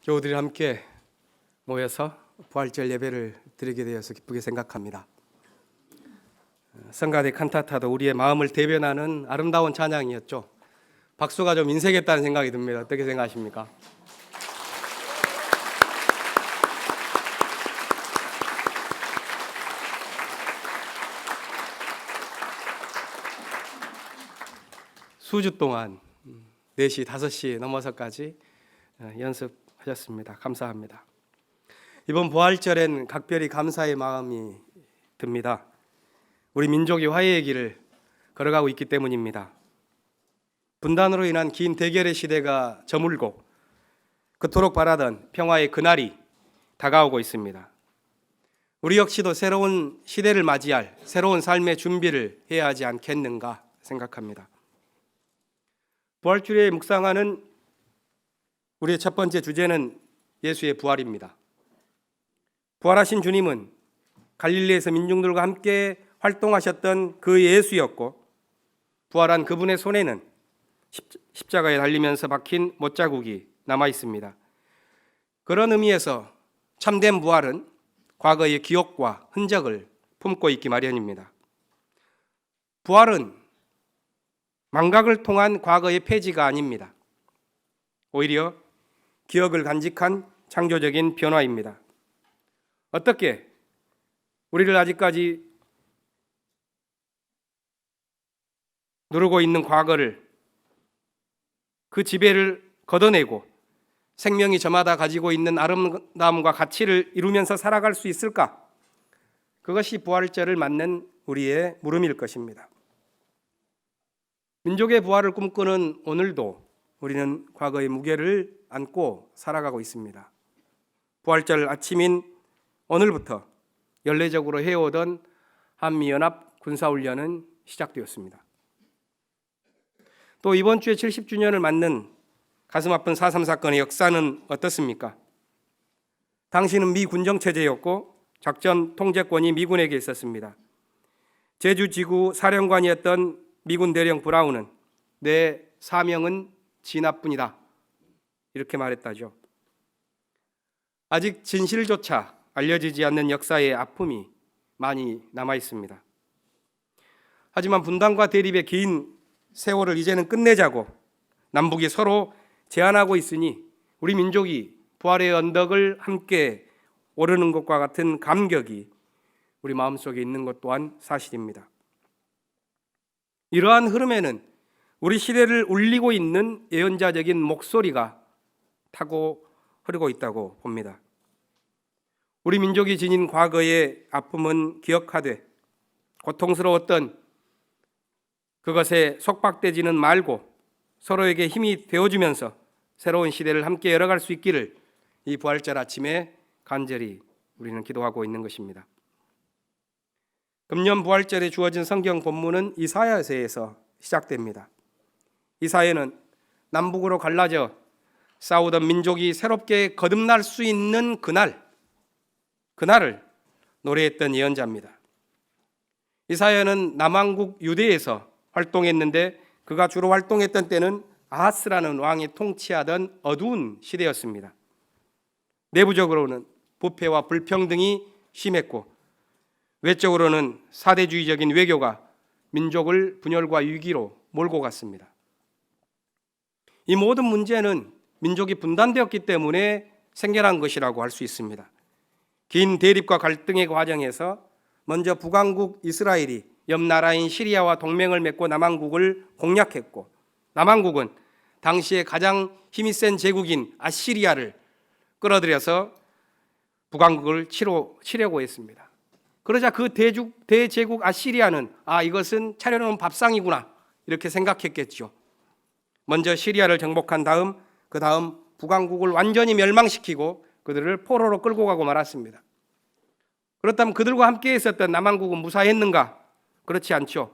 교우들이 함께 모여서 부활절 예배를 드리게 되어서 기쁘게 생각합니다. 성가대 칸타타도 우리의 마음을 대변하는 아름다운 찬양이었죠. 박수가 좀 인색했다는 생각이 듭니다. 어떻게 생각하십니까? 수주 동안 4시, 5시 넘어서까지 연습하셨습니다. 감사합니다. 이번 부활절엔 각별히 감사의 마음이 듭니다. 우리 민족이 화해의 길을 걸어가고 있기 때문입니다. 분단으로 인한 긴 대결의 시대가 저물고 그토록 바라던 평화의 그날이 다가오고 있습니다. 우리 역시도 새로운 시대를 맞이할 새로운 삶의 준비를 해야 하지 않겠는가 생각합니다. 부활주일에 묵상하는 우리의 첫 번째 주제는 예수의 부활입니다. 부활하신 주님은 갈릴리에서 민중들과 함께 활동하셨던 그 예수였고, 부활한 그분의 손에는 십자가에 달리면서 박힌 못자국이 남아 있습니다. 그런 의미에서 참된 부활은 과거의 기억과 흔적을 품고 있기 마련입니다. 부활은 망각을 통한 과거의 폐지가 아닙니다. 오히려 기억을 간직한 창조적인 변화입니다. 어떻게 우리를 아직까지 누르고 있는 과거를, 그 지배를 걷어내고 생명이 저마다 가지고 있는 아름다움과 가치를 이루면서 살아갈 수 있을까? 그것이 부활절을 맞는 우리의 물음일 것입니다. 민족의 부활을 꿈꾸는 오늘도 우리는 과거의 무게를 안고 살아가고 있습니다. 부활절 아침인 오늘부터 연례적으로 해오던 한미연합 군사훈련은 시작되었습니다. 또 이번 주에 70주년을 맞는 가슴 아픈 4.3 사건의 역사는 어떻습니까? 당시는 미 군정체제였고 작전 통제권이 미군에게 있었습니다. 제주지구 사령관이었던 미군 대령 브라운은 내 사명은 진화뿐이다, 이렇게 말했다죠. 아직 진실조차 알려지지 않는 역사의 아픔이 많이 남아 있습니다. 하지만 분단과 대립의 긴 세월을 이제는 끝내자고 남북이 서로 제안하고 있으니 우리 민족이 부활의 언덕을 함께 오르는 것과 같은 감격이 우리 마음속에 있는 것 또한 사실입니다. 이러한 흐름에는 우리 시대를 울리고 있는 예언자적인 목소리가 타고 흐르고 있다고 봅니다. 우리 민족이 지닌 과거의 아픔은 기억하되 고통스러웠던 그것에 속박되지는 말고 서로에게 힘이 되어주면서 새로운 시대를 함께 열어갈 수 있기를 이 부활절 아침에 간절히 우리는 기도하고 있는 것입니다. 금년 부활절에 주어진 성경 본문은 이사야서에서 시작됩니다. 이사야는 남북으로 갈라져 싸우던 민족이 새롭게 거듭날 수 있는 그날을 노래했던 예언자입니다. 이사야는 남왕국 유대에서 활동했는데 그가 주로 활동했던 때는 아하스라는 왕이 통치하던 어두운 시대였습니다. 내부적으로는 부패와 불평등이 심했고 외적으로는 사대주의적인 외교가 민족을 분열과 위기로 몰고 갔습니다. 이 모든 문제는 민족이 분단되었기 때문에 생겨난 것이라고 할 수 있습니다. 긴 대립과 갈등의 과정에서 먼저 북왕국 이스라엘이 옆 나라인 시리아와 동맹을 맺고 남왕국을 공략했고, 남왕국은 당시에 가장 힘이 센 제국인 아시리아를 끌어들여서 북왕국을 치려고 했습니다. 그러자 그 대제국 아시리아는 이것은 차려놓은 밥상이구나, 이렇게 생각했겠죠. 먼저 시리아를 정복한 다음 그 다음 북왕국을 완전히 멸망시키고 그들을 포로로 끌고 가고 말았습니다. 그렇다면 그들과 함께 있었던 남왕국은 무사했는가? 그렇지 않죠.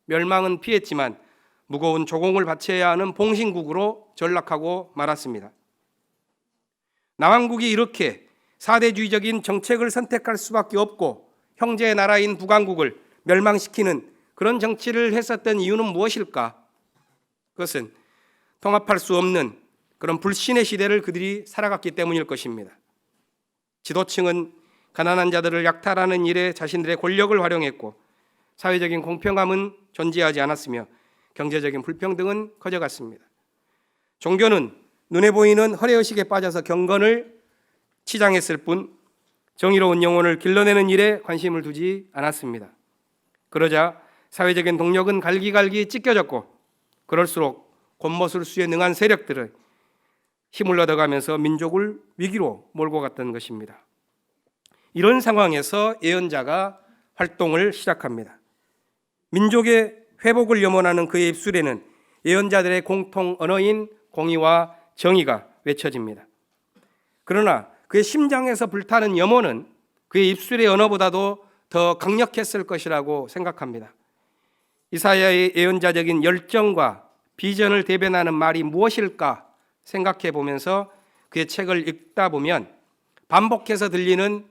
멸망은 피했지만 무거운 조공을 바쳐야 하는 봉신국으로 전락하고 말았습니다. 남왕국이 이렇게 사대주의적인 정책을 선택할 수밖에 없고 형제 나라인 북왕국을 멸망시키는 그런 정치를 했었던 이유는 무엇일까? 그것은 통합할 수 없는 그런 불신의 시대를 그들이 살아갔기 때문일 것입니다. 지도층은 가난한 자들을 약탈하는 일에 자신들의 권력을 활용했고 사회적인 공평함은 존재하지 않았으며 경제적인 불평등은 커져갔습니다. 종교는 눈에 보이는 허례의식에 빠져서 경건을 치장했을 뿐 정의로운 영혼을 길러내는 일에 관심을 두지 않았습니다. 그러자 사회적인 동력은 갈기갈기 찢겨졌고 그럴수록 곤모술수에 능한 세력들은 힘을 얻어가면서 민족을 위기로 몰고 갔던 것입니다. 이런 상황에서 예언자가 활동을 시작합니다. 민족의 회복을 염원하는 그의 입술에는 예언자들의 공통 언어인 공의와 정의가 외쳐집니다. 그러나 그의 심장에서 불타는 염원은 그의 입술의 언어보다도 더 강력했을 것이라고 생각합니다. 이사야의 예언자적인 열정과 비전을 대변하는 말이 무엇일까 생각해 보면서 그의 책을 읽다 보면 반복해서 들리는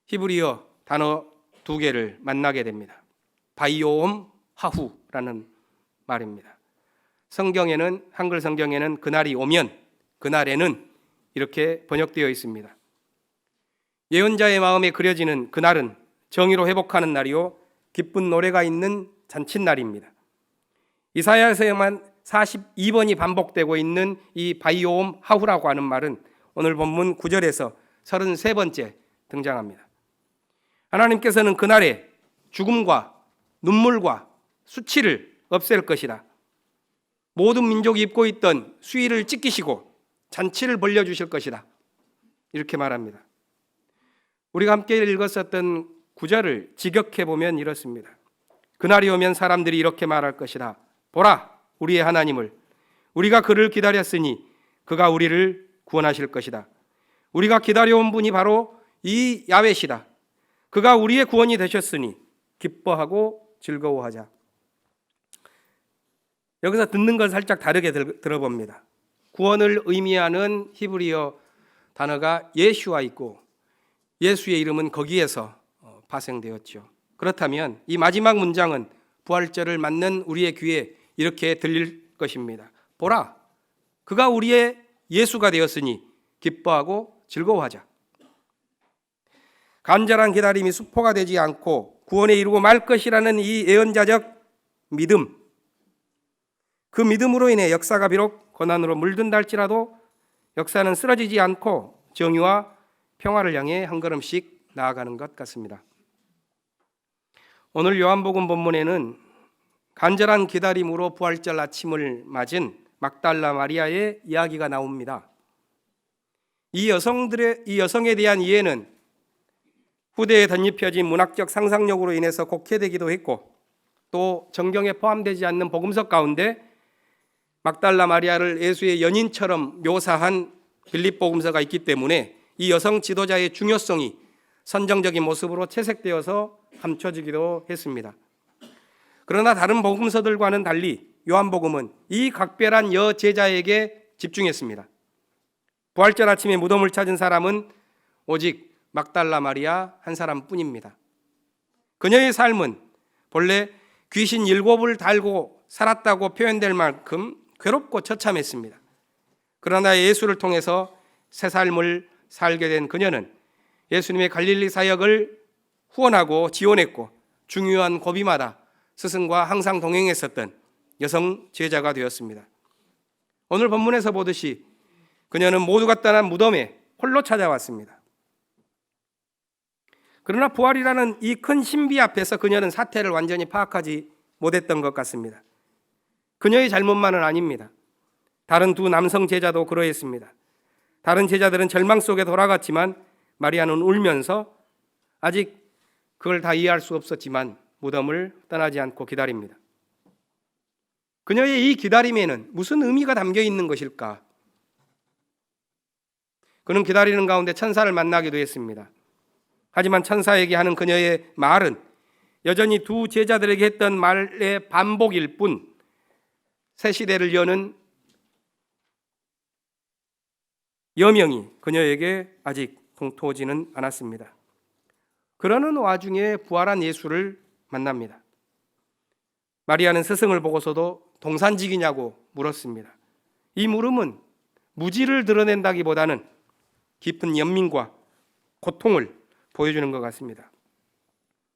히브리어 단어 두 개를 만나게 됩니다. 바이오옴 하후라는 말입니다. 성경에는, 한글 성경에는 그날이 오면, 그날에는 이렇게 번역되어 있습니다. 예언자의 마음에 그려지는 그날은 정의로 회복하는 날이요 기쁜 노래가 있는 잔칫날입니다. 이사야서에만 42번이 반복되고 있는 이 바이오옴 하후라고 하는 말은 오늘 본문 9절에서 33번째 등장합니다. 하나님께서는 그날에 죽음과 눈물과 수치를 없앨 것이다. 모든 민족이 입고 있던 수의를 찢기시고 잔치를 벌려주실 것이다. 이렇게 말합니다. 우리가 함께 읽었었던 구절을 직역해 보면 이렇습니다. 그날이 오면 사람들이 이렇게 말할 것이다. 보라, 우리의 하나님을. 우리가 그를 기다렸으니 그가 우리를 구원하실 것이다. 우리가 기다려온 분이 바로 이 야훼시다. 그가 우리의 구원이 되셨으니 기뻐하고 즐거워하자. 여기서 듣는 걸 살짝 다르게 들어봅니다. 구원을 의미하는 히브리어 단어가 예슈와 있고 예수의 이름은 거기에서 파생되었죠. 그렇다면 이 마지막 문장은 부활절을 맞는 우리의 귀에 이렇게 들릴 것입니다. 보라, 그가 우리의 예수가 되었으니 기뻐하고 즐거워하자. 간절한 기다림이 수포가 되지 않고 구원에 이르고 말 것이라는 이 예언자적 믿음, 그 믿음으로 인해 역사가 비록 고난으로 물든다 할지라도 역사는 쓰러지지 않고 정의와 평화를 향해 한 걸음씩 나아가는 것 같습니다. 오늘 요한복음 본문에는 간절한 기다림으로 부활절 아침을 맞은 막달라 마리아의 이야기가 나옵니다. 이 여성에 대한 이해는 후대에 덧입혀진 문학적 상상력으로 인해서 곡해되기도 했고 또 정경에 포함되지 않는 복음서 가운데 막달라 마리아를 예수의 연인처럼 묘사한 빌립 복음서가 있기 때문에 이 여성 지도자의 중요성이 선정적인 모습으로 채색되어서 감춰지기도 했습니다. 그러나 다른 복음서들과는 달리 요한복음은 이 각별한 여제자에게 집중했습니다. 부활절 아침에 무덤을 찾은 사람은 오직 막달라 마리아 한 사람뿐입니다. 그녀의 삶은 본래 귀신 7을 달고 살았다고 표현될 만큼 괴롭고 처참했습니다. 그러나 예수를 통해서 새 삶을 살게 된 그녀는 예수님의 갈릴리 사역을 후원하고 지원했고 중요한 고비마다 스승과 항상 동행했었던 여성 제자가 되었습니다. 오늘 본문에서 보듯이 그녀는 모두가 떠난 무덤에 홀로 찾아왔습니다. 그러나 부활이라는 이 큰 신비 앞에서 그녀는 사태를 완전히 파악하지 못했던 것 같습니다. 그녀의 잘못만은 아닙니다. 다른 두 남성 제자도 그러했습니다. 다른 제자들은 절망 속에 돌아갔지만 마리아는 울면서 아직 그걸 다 이해할 수 없었지만 무덤을 떠나지 않고 기다립니다. 그녀의 이 기다림에는 무슨 의미가 담겨 있는 것일까? 그는 기다리는 가운데 천사를 만나기도 했습니다. 하지만 천사에게 하는 그녀의 말은 여전히 두 제자들에게 했던 말의 반복일 뿐 새 시대를 여는 여명이 그녀에게 아직 동토하지는 않았습니다. 그러는 와중에 부활한 예수를 만납니다. 마리아는 스승을 보고서도 동산직이냐고 물었습니다. 이 물음은 무지를 드러낸다기보다는 깊은 연민과 고통을 보여주는 것 같습니다.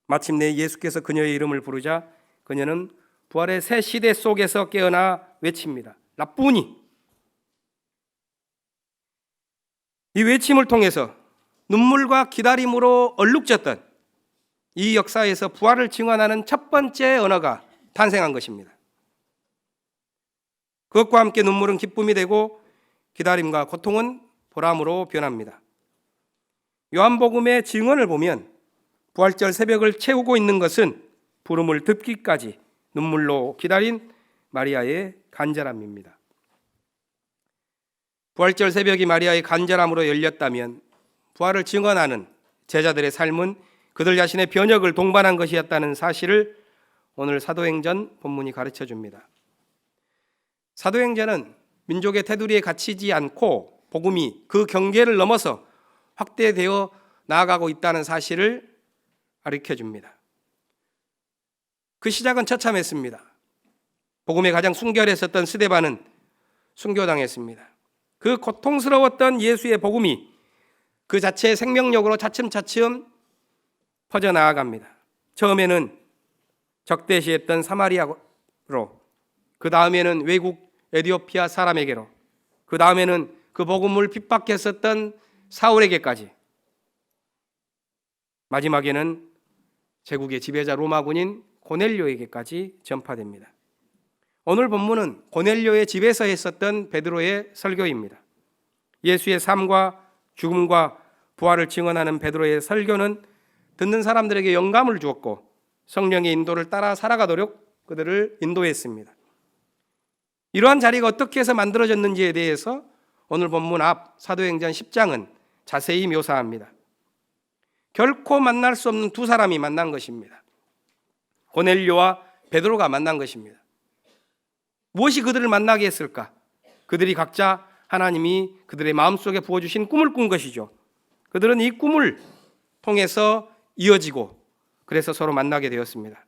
마침내 예수께서 그녀의 이름을 부르자 그녀는 부활의 새 시대 속에서 깨어나 외칩니다. 라쁘니. 이 외침을 통해서 눈물과 기다림으로 얼룩졌던 이 역사에서 부활을 증언하는 첫 번째 언어가 탄생한 것입니다. 그것과 함께 눈물은 기쁨이 되고 기다림과 고통은 보람으로 변합니다. 요한복음의 증언을 보면 부활절 새벽을 채우고 있는 것은 부름을 듣기까지 눈물로 기다린 마리아의 간절함입니다. 부활절 새벽이 마리아의 간절함으로 열렸다면 부활을 증언하는 제자들의 삶은 그들 자신의 변혁을 동반한 것이었다는 사실을 오늘 사도행전 본문이 가르쳐 줍니다. 사도행전은 민족의 테두리에 갇히지 않고 복음이 그 경계를 넘어서 확대되어 나아가고 있다는 사실을 가르쳐 줍니다. 그 시작은 처참했습니다. 복음에 가장 순결했었던 스데반은 순교당했습니다. 그 고통스러웠던 예수의 복음이 그 자체의 생명력으로 차츰차츰 퍼져나아갑니다. 처음에는 적대시했던 사마리아로, 그 다음에는 외국 에티오피아 사람에게로, 그 다음에는 그 복음을 핍박했었던 사울에게까지, 마지막에는 제국의 지배자 로마군인 고넬료에게까지 전파됩니다. 오늘 본문은 고넬료의 집에서 했었던 베드로의 설교입니다. 예수의 삶과 죽음과 부활을 증언하는 베드로의 설교는 듣는 사람들에게 영감을 주었고 성령의 인도를 따라 살아가도록 그들을 인도했습니다. 이러한 자리가 어떻게 해서 만들어졌는지에 대해서 오늘 본문 앞 사도행전 10장은 자세히 묘사합니다. 결코 만날 수 없는 두 사람이 만난 것입니다. 고넬료와 베드로가 만난 것입니다. 무엇이 그들을 만나게 했을까? 그들이 각자 하나님이 그들의 마음속에 부어주신 꿈을 꾼 것이죠. 그들은 이 꿈을 통해서 이어지고 그래서 서로 만나게 되었습니다.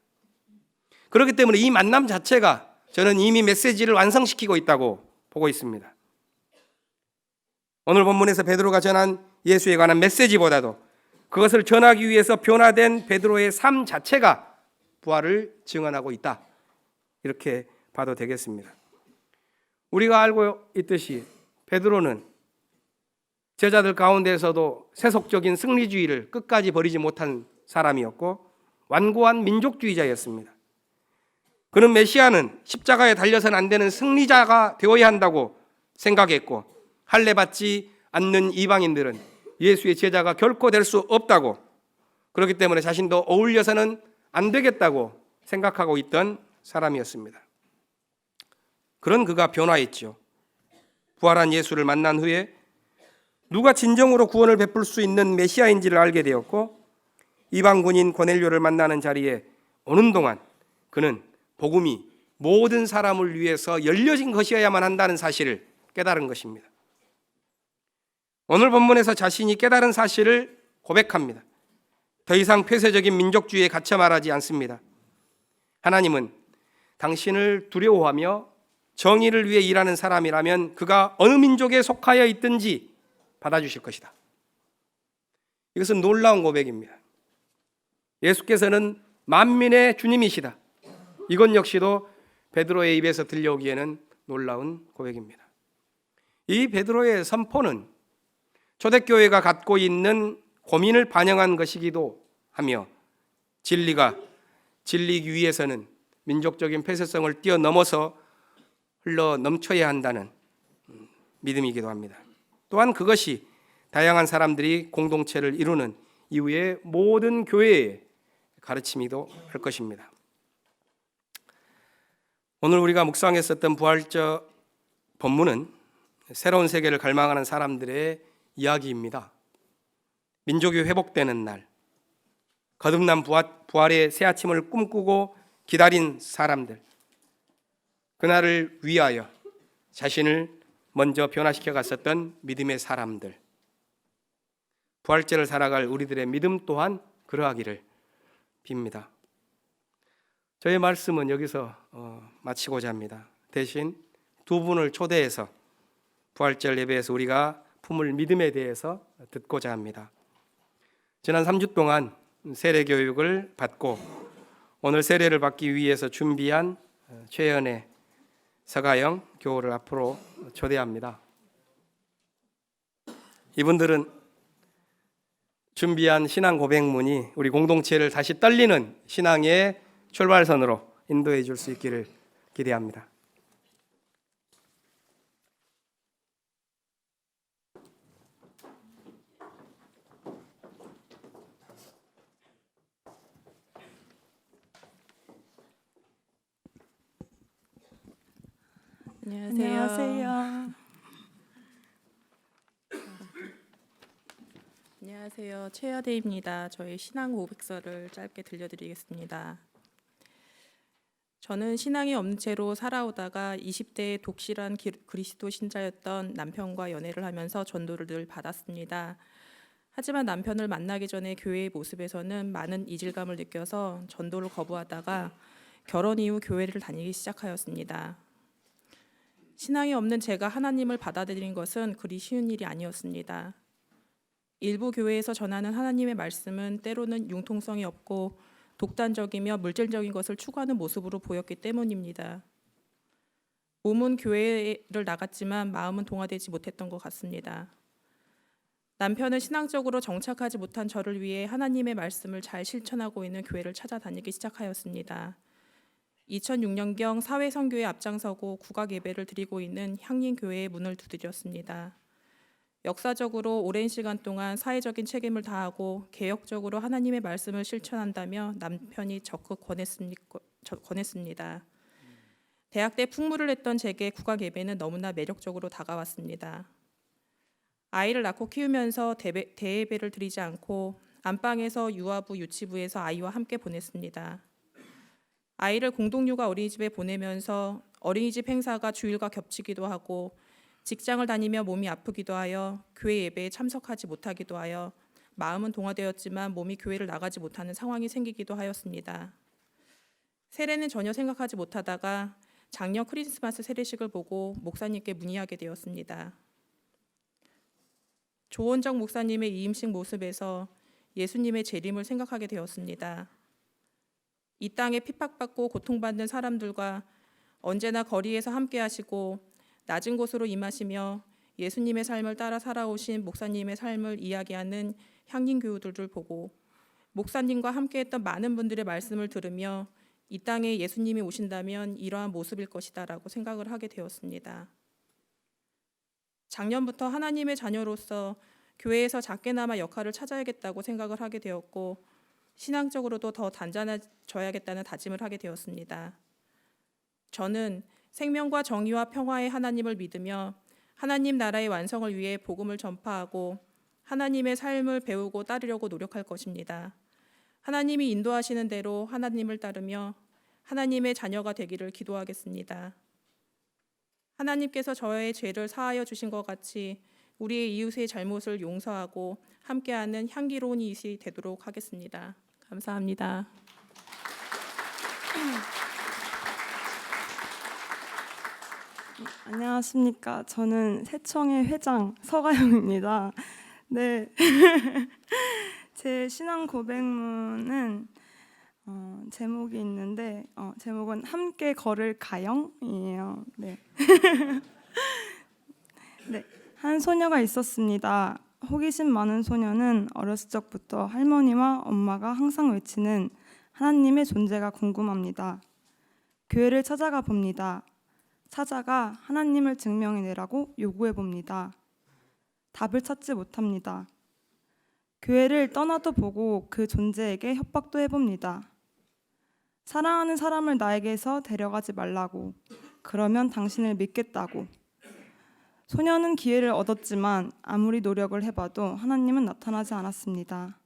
그렇기 때문에 이 만남 자체가 저는 이미 메시지를 완성시키고 있다고 보고 있습니다. 오늘 본문에서 베드로가 전한 예수에 관한 메시지보다도 그것을 전하기 위해서 변화된 베드로의 삶 자체가 부활을 증언하고 있다, 이렇게 봐도 되겠습니다. 우리가 알고 있듯이 베드로는 제자들 가운데서도 세속적인 승리주의를 끝까지 버리지 못한 사람이었고 완고한 민족주의자였습니다. 그는 메시아는 십자가에 달려서는 안 되는 승리자가 되어야 한다고 생각했고 할례받지 않는 이방인들은 예수의 제자가 결코 될 수 없다고, 그렇기 때문에 자신도 어울려서는 안 되겠다고 생각하고 있던 사람이었습니다. 그런 그가 변화했죠. 부활한 예수를 만난 후에 누가 진정으로 구원을 베풀 수 있는 메시아인지를 알게 되었고 이방군인 고넬료를 만나는 자리에 오는 동안 그는 복음이 모든 사람을 위해서 열려진 것이어야만 한다는 사실을 깨달은 것입니다. 오늘 본문에서 자신이 깨달은 사실을 고백합니다. 더 이상 폐쇄적인 민족주의에 갇혀 말하지 않습니다. 하나님은 당신을 두려워하며 정의를 위해 일하는 사람이라면 그가 어느 민족에 속하여 있든지 받아주실 것이다. 이것은 놀라운 고백입니다. 예수께서는 만민의 주님이시다. 이것 역시도 베드로의 입에서 들려오기에는 놀라운 고백입니다. 이 베드로의 선포는 초대교회가 갖고 있는 고민을 반영한 것이기도 하며 진리가 진리이기 위해서는 민족적인 폐쇄성을 뛰어넘어서 흘러 넘쳐야 한다는 믿음이기도 합니다. 또한 그것이 다양한 사람들이 공동체를 이루는 이후의 모든 교회의 가르침이기도 할 것입니다. 오늘 우리가 묵상했었던 부활절 본문은 새로운 세계를 갈망하는 사람들의 이야기입니다. 민족이 회복되는 날, 거듭난 부활의 새 아침을 꿈꾸고 기다린 사람들, 그날을 위하여 자신을 먼저 변화시켜 갔었던 믿음의 사람들, 부활절을 살아갈 우리들의 믿음 또한 그러하기를 빕니다. 저의 말씀은 여기서 마치고자 합니다. 대신 두 분을 초대해서 부활절 예배에서 우리가 품을 믿음에 대해서 듣고자 합니다. 지난 3주 동안 세례 교육을 받고 오늘 세례를 받기 위해서 준비한 최연애, 서가영 교우를 앞으로 초대합니다. 이분들은 준비한 신앙 고백문이 우리 공동체를 다시 떨리는 신앙의 출발선으로 인도해 줄 수 있기를 기대합니다. 안녕하세요. 안녕하세요. 최여대입니다. 저희 신앙 고백서를 짧게 들려드리겠습니다. 저는 신앙이 없는 채로 살아오다가 20대에 독실한 그리스도 신자였던 남편과 연애를 하면서 전도를 늘 받았습니다. 하지만 남편을 만나기 전에 교회의 모습에서는 많은 이질감을 느껴서 전도를 거부하다가 결혼 이후 교회를 다니기 시작하였습니다. 신앙이 없는 제가 하나님을 받아들인 것은 그리 쉬운 일이 아니었습니다. 일부 교회에서 전하는 하나님의 말씀은 때로는 융통성이 없고 독단적이며 물질적인 것을 추구하는 모습으로 보였기 때문입니다. 몸은 교회를 나갔지만 마음은 동화되지 못했던 것 같습니다. 남편은 신앙적으로 정착하지 못한 저를 위해 하나님의 말씀을 잘 실천하고 있는 교회를 찾아다니기 시작하였습니다. 2006년경 사회선교에 앞장서고 국악 예배를 드리고 있는 향림교회의 문을 두드렸습니다. 역사적으로 오랜 시간 동안 사회적인 책임을 다하고 개혁적으로 하나님의 말씀을 실천한다며 남편이 적극 권했습니다. 대학 때 풍물을 했던 제게 국악 예배는 너무나 매력적으로 다가왔습니다. 아이를 낳고 키우면서 대예배를 드리지 않고 안방에서 유아부, 유치부에서 아이와 함께 보냈습니다. 아이를 공동육아 어린이집에 보내면서 어린이집 행사가 주일과 겹치기도 하고 직장을 다니며 몸이 아프기도 하여 교회 예배에 참석하지 못하기도 하여 마음은 동화되었지만 몸이 교회를 나가지 못하는 상황이 생기기도 하였습니다. 세례는 전혀 생각하지 못하다가 작년 크리스마스 세례식을 보고 목사님께 문의하게 되었습니다. 조원정 목사님의 이임식 모습에서 예수님의 재림을 생각하게 되었습니다. 이 땅에 핍박받고 고통받는 사람들과 언제나 거리에서 함께 하시고 낮은 곳으로 임하시며 예수님의 삶을 따라 살아오신 목사님의 삶을 이야기하는 향림교우들을 보고 목사님과 함께했던 많은 분들의 말씀을 들으며 이 땅에 예수님이 오신다면 이러한 모습일 것이다 라고 생각을 하게 되었습니다. 작년부터 하나님의 자녀로서 교회에서 작게나마 역할을 찾아야겠다고 생각을 하게 되었고 신앙적으로도 더 단단해져야겠다는 다짐을 하게 되었습니다. 저는 생명과 정의와 평화의 하나님을 믿으며 하나님 나라의 완성을 위해 복음을 전파하고 하나님의 삶을 배우고 따르려고 노력할 것입니다. 하나님이 인도하시는 대로 하나님을 따르며 하나님의 자녀가 되기를 기도하겠습니다. 하나님께서 저의 죄를 사하여 주신 것 같이 우리의 이웃의 잘못을 용서하고 함께하는 향기로운 이웃이 되도록 하겠습니다. 감사합니다. 안녕하십니까. 저는 새청의 회장 서가영입니다. 네, 제 신앙 고백문은 제목이 있는데 제목은 함께 걸을 가영이에요. 네. 네, 한 소녀가 있었습니다. 호기심 많은 소녀는 어렸을 적부터 할머니와 엄마가 항상 외치는 하나님의 존재가 궁금합니다. 교회를 찾아가 봅니다. 찾아가 하나님을 증명해내라고 요구해 봅니다. 답을 찾지 못합니다. 교회를 떠나도 보고 그 존재에게 협박도 해봅니다. 사랑하는 사람을 나에게서 데려가지 말라고, 그러면 당신을 믿겠다고. 소녀는 기회를 얻었지만 아무리 노력을 해봐도 하나님은 나타나지 않았습니다.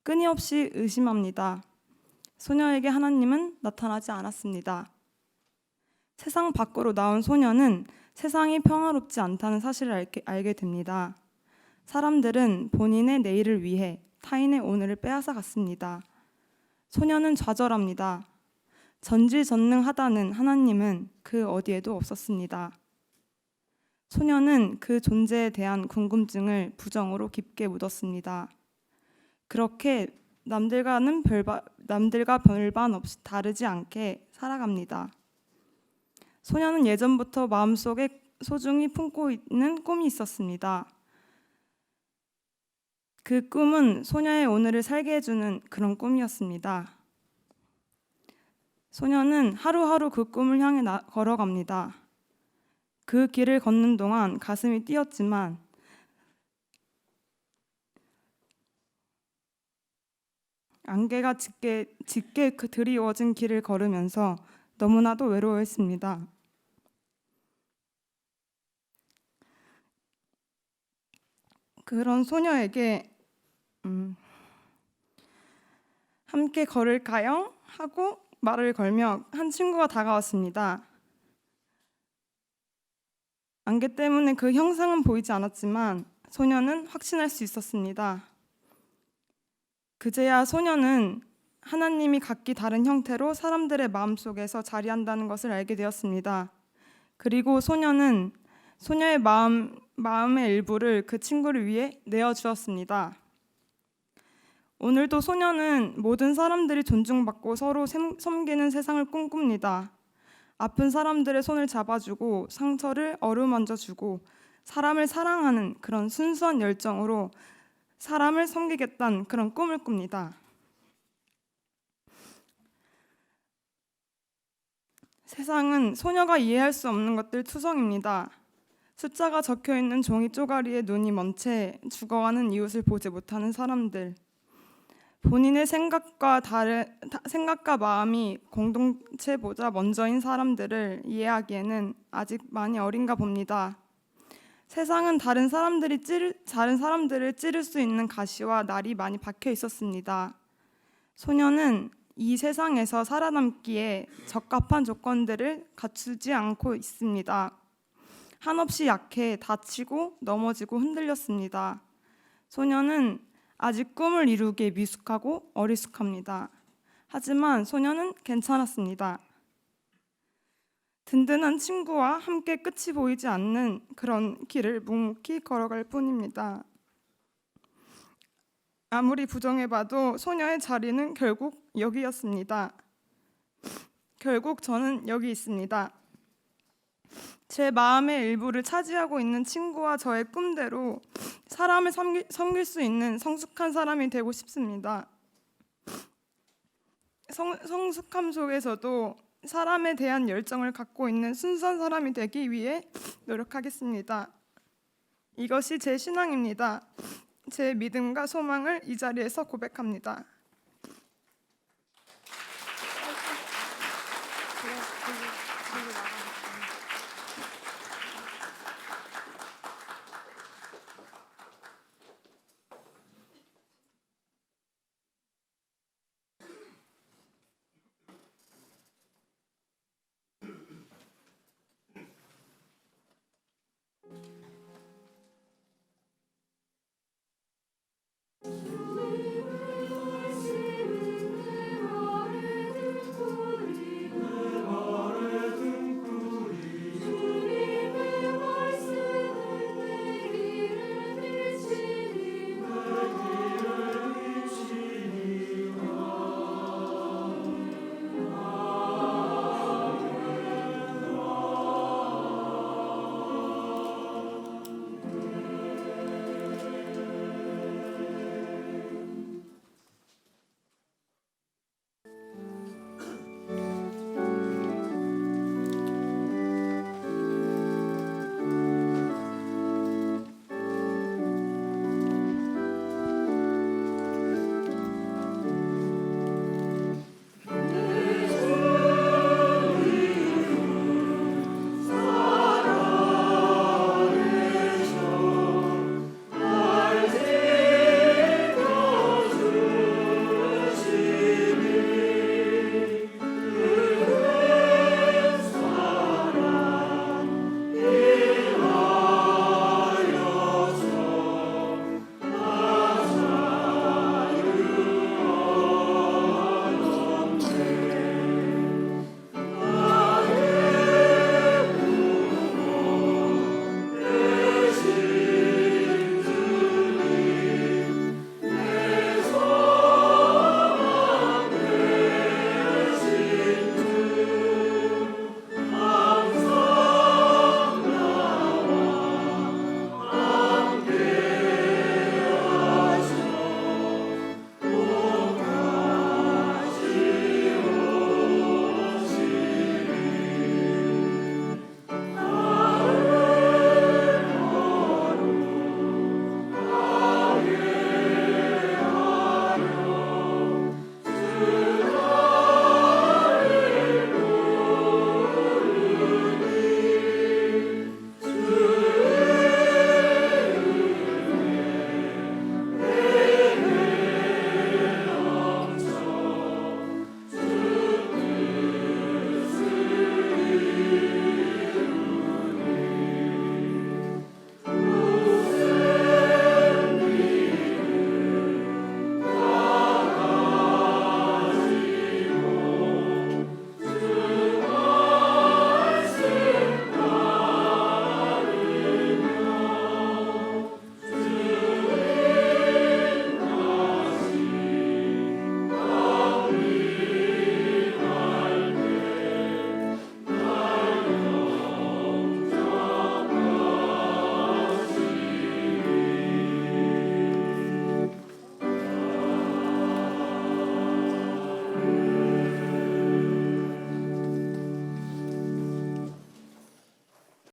끊임없이 의심합니다. 소녀에게 하나님은 나타나지 않았습니다. 세상 밖으로 나온 소녀는 세상이 평화롭지 않다는 사실을 알게 됩니다. 사람들은 본인의 내일을 위해 타인의 오늘을 빼앗아 갔습니다. 소녀는 좌절합니다. 전지전능하다는 하나님은 그 어디에도 없었습니다. 소녀는 그 존재에 대한 궁금증을 부정으로 깊게 묻었습니다. 그렇게 남들과 별반 없이 다르지 않게 살아갑니다. 소녀는 예전부터 마음속에 소중히 품고 있는 꿈이 있었습니다. 그 꿈은 소녀의 오늘을 살게 해주는 그런 꿈이었습니다. 소녀는 하루하루 그 꿈을 향해 걸어갑니다. 그 길을 걷는 동안 가슴이 뛰었지만 안개가 짙게 그 드리워진 길을 걸으면서 너무나도 외로워했습니다. 그런 소녀에게 함께 걸을까요? 하고 말을 걸며 한 친구가 다가왔습니다. 안개 때문에 그 형상은 보이지 않았지만 소녀는 확신할 수 있었습니다. 그제야 소녀는 하나님이 각기 다른 형태로 사람들의 마음속에서 자리한다는 것을 알게 되었습니다. 그리고 소녀는 소녀의 마음의 일부를 그 친구를 위해 내어주었습니다. 오늘도 소녀는 모든 사람들이 존중받고 서로 섬기는 세상을 꿈꿉니다. 아픈 사람들의 손을 잡아주고 상처를 어루만져주고 사람을 사랑하는 그런 순수한 열정으로 사람을 섬기겠다는 그런 꿈을 꿉니다. 세상은 소녀가 이해할 수 없는 것들 투성입니다. 숫자가 적혀있는 종이 쪼가리에 눈이 먼 채 죽어가는 이웃을 보지 못하는 사람들, 본인의 생각과 마음이 공동체보다 먼저인 사람들을 이해하기에는 아직 많이 어린가 봅니다. 세상은 다른 사람들을 찌를 수 있는 가시와 날이 많이 박혀 있었습니다. 소녀는 이 세상에서 살아남기에 적합한 조건들을 갖추지 않고 있습니다. 한없이 약해 다치고 넘어지고 흔들렸습니다. 소녀는 아직 꿈을 이루기에 미숙하고 어리숙합니다. 하지만 소녀는 괜찮았습니다. 든든한 친구와 함께 끝이 보이지 않는 그런 길을 묵묵히 걸어갈 뿐입니다. 아무리 부정해봐도 소녀의 자리는 결국 여기였습니다. 결국 저는 여기 있습니다. 제 마음의 일부를 차지하고 있는 친구와 저의 꿈대로 사람을 섬길 수 있는 성숙한 사람이 되고 싶습니다. 성숙함 속에서도 사람에 대한 열정을 갖고 있는 순수한 사람이 되기 위해 노력하겠습니다. 이것이 제 신앙입니다. 제 믿음과 소망을 이 자리에서 고백합니다.